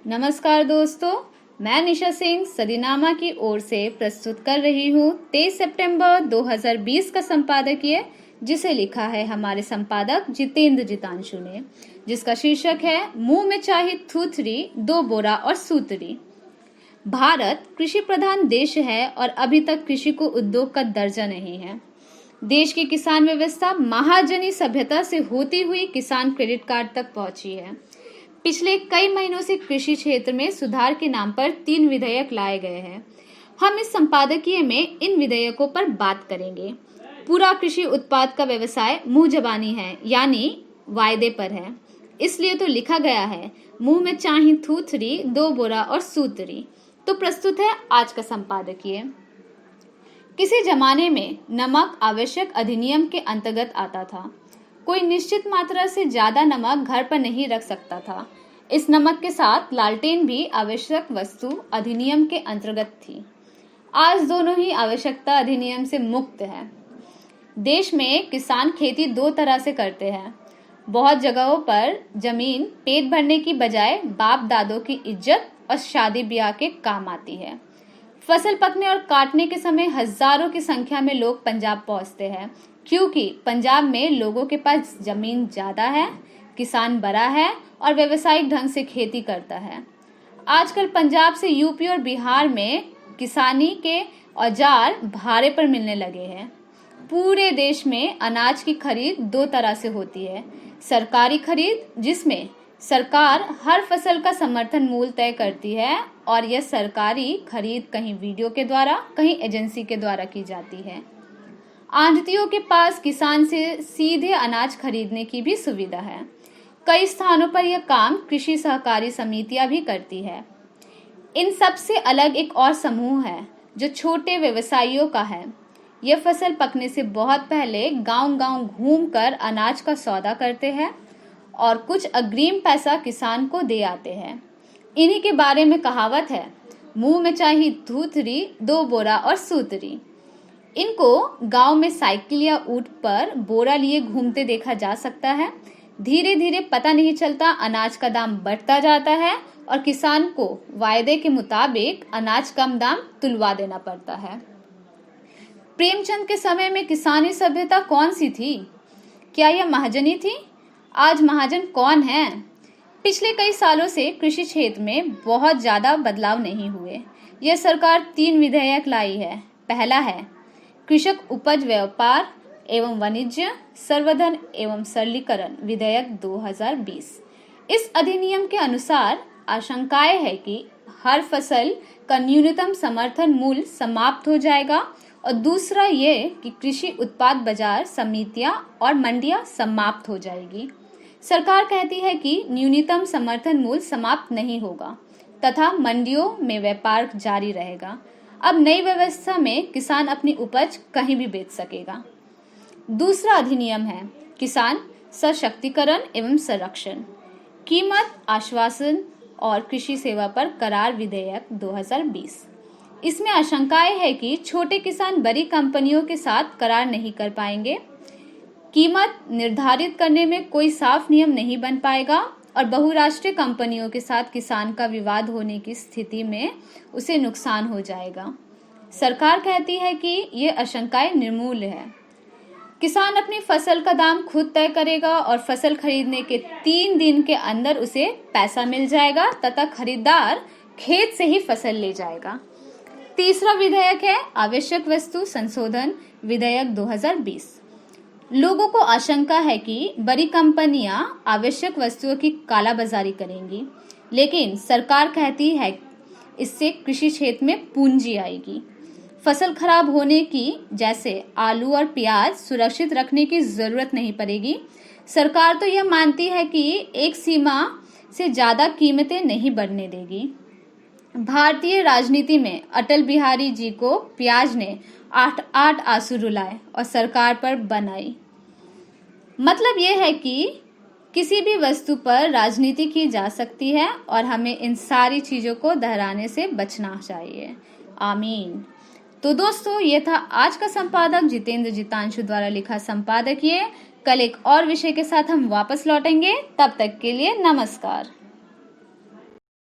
नमस्कार दोस्तों, मैं निशा सिंह सदीनामा की ओर से प्रस्तुत कर रही हूँ 23 सितंबर 2020 का संपादकीय, जिसे लिखा है हमारे संपादक जितेंद्र जितांशु ने, जिसका शीर्षक है मुंह में चाहे थूथरी, दो बोरा और सूतरी। भारत कृषि प्रधान देश है और अभी तक कृषि को उद्योग का दर्जा नहीं है। देश की किसान व्यवस्था महाजनी सभ्यता से होती हुई किसान क्रेडिट कार्ड तक पहुंची है। पिछले कई महीनों से कृषि क्षेत्र में सुधार के नाम पर 3 विधेयक लाए गए हैं। हम इस संपादकीय में इन विधेयकों पर बात करेंगे। पूरा कृषि उत्पाद का व्यवसाय मुंह जबानी है, यानी वायदे पर है। इसलिए तो लिखा गया है मुंह में चाहे थूथरी, दो बोरा और सूतरी। तो प्रस्तुत है आज का संपादकीय। किसी जमाने में नमक आवश्यक अधिनियम के अंतर्गत आता था। कोई निश्चित मात्रा से ज्यादा नमक घर पर नहीं रख सकता था। इस नमक के साथ लालटेन भी आवश्यक वस्तु अधिनियम के अंतर्गत थी। आज दोनों ही आवश्यकता अधिनियम से मुक्त है। देश में किसान खेती 2 तरह से करते हैं। बहुत जगहों पर जमीन पेट भरने की बजाय बाप दादों की इज्जत और शादी ब्याह के काम आती है। फसल पकने और काटने के समय हजारों की संख्या में लोग पंजाब पहुंचते हैं, क्योंकि पंजाब में लोगों के पास जमीन ज्यादा है, किसान बड़ा है और व्यवसायिक ढंग से खेती करता है। आजकल पंजाब से यूपी और बिहार में किसानी के औजार भाड़े पर मिलने लगे हैं। पूरे देश में अनाज की खरीद 2 तरह से होती है। सरकारी खरीद, जिसमें सरकार हर फसल का समर्थन मूल्य तय करती है और यह सरकारी खरीद कहीं वीडियो के द्वारा, कहीं एजेंसी के द्वारा की जाती है। आढ़तियों के पास किसान से सीधे अनाज खरीदने की भी सुविधा है। कई स्थानों पर यह काम कृषि सहकारी समितियां भी करती है। इन सब से अलग एक और समूह है जो छोटे व्यवसायियों का है। यह फसल पकने से बहुत पहले गांव-गांव घूमकर अनाज का सौदा करते हैं और कुछ अग्रिम पैसा किसान को दे आते हैं। इन्हीं के बारे में कहावत है, मुंह में चाहे थूथरी, दो बोरा और सूतरी। इनको गांव में साइकिल या ऊंट पर बोरा लिए घूमते देखा जा सकता है। धीरे धीरे पता नहीं चलता अनाज का दाम बढ़ता जाता है और किसान को वायदे के मुताबिक अनाज कम दाम तुलवा देना पड़ता है। प्रेमचंद के समय में किसानी सभ्यता कौन सी थी? क्या यह महाजनी थी? आज महाजन कौन है? पिछले कई सालों से कृषि क्षेत्र में बहुत ज्यादा बदलाव नहीं हुए। यह सरकार 3 विधेयक लाई है। पहला है कृषक उपज व्यापार एवं वाणिज्य संवर्धन एवं सरलीकरण विधेयक 2020। इस अधिनियम के अनुसार आशंकाएं है कि हर फसल का न्यूनतम समर्थन मूल्य समाप्त हो जाएगा और दूसरा ये कि कृषि उत्पाद बाजार समितियां और मंडियां समाप्त हो जाएगी। सरकार कहती है कि न्यूनतम समर्थन मूल्य समाप्त नहीं होगा तथा मंडियों में व्यापार जारी रहेगा। अब नई व्यवस्था में किसान अपनी उपज कहीं भी बेच सकेगा। दूसरा अधिनियम है किसान सशक्तिकरण एवं संरक्षण, कीमत आश्वासन और कृषि सेवा पर करार विधेयक 2020। इसमें आशंकाएं है कि छोटे किसान बड़ी कंपनियों के साथ करार नहीं कर पाएंगे, कीमत निर्धारित करने में कोई साफ नियम नहीं बन पाएगा और बहुराष्ट्रीय कंपनियों के साथ किसान का विवाद होने की स्थिति में उसे नुकसान हो जाएगा। सरकार कहती है कि ये आशंकाएं निर्मूल है। किसान अपनी फसल का दाम खुद तय करेगा और फसल खरीदने के 3 दिन के अंदर उसे पैसा मिल जाएगा तथा खरीदार खेत से ही फसल ले जाएगा। तीसरा विधेयक है आवश्यक वस्तु संशोधन विधेयक 2020। लोगों को आशंका है कि बड़ी कंपनियां आवश्यक वस्तुओं की कालाबाजारी करेंगी, लेकिन सरकार कहती है इससे कृषि क्षेत्र में पूंजी आएगी। फसल खराब होने की, जैसे आलू और प्याज, सुरक्षित रखने की जरूरत नहीं पड़ेगी। सरकार तो यह मानती है कि एक सीमा से ज्यादा कीमतें नहीं बढ़ने देगी। भारतीय राजनीति में अटल बिहारी जी को प्याज ने 8 आंसू रुलाए और सरकार पर बनाई। मतलब यह है कि किसी भी वस्तु पर राजनीति की जा सकती है और हमें इन सारी चीजों को दोहराने से बचना चाहिए। आमीन। तो दोस्तों, ये था आज का संपादक जितेंद्र जितांशु द्वारा लिखा संपादकीय। कल एक और विषय के साथ हम वापस लौटेंगे। तब तक के लिए नमस्कार।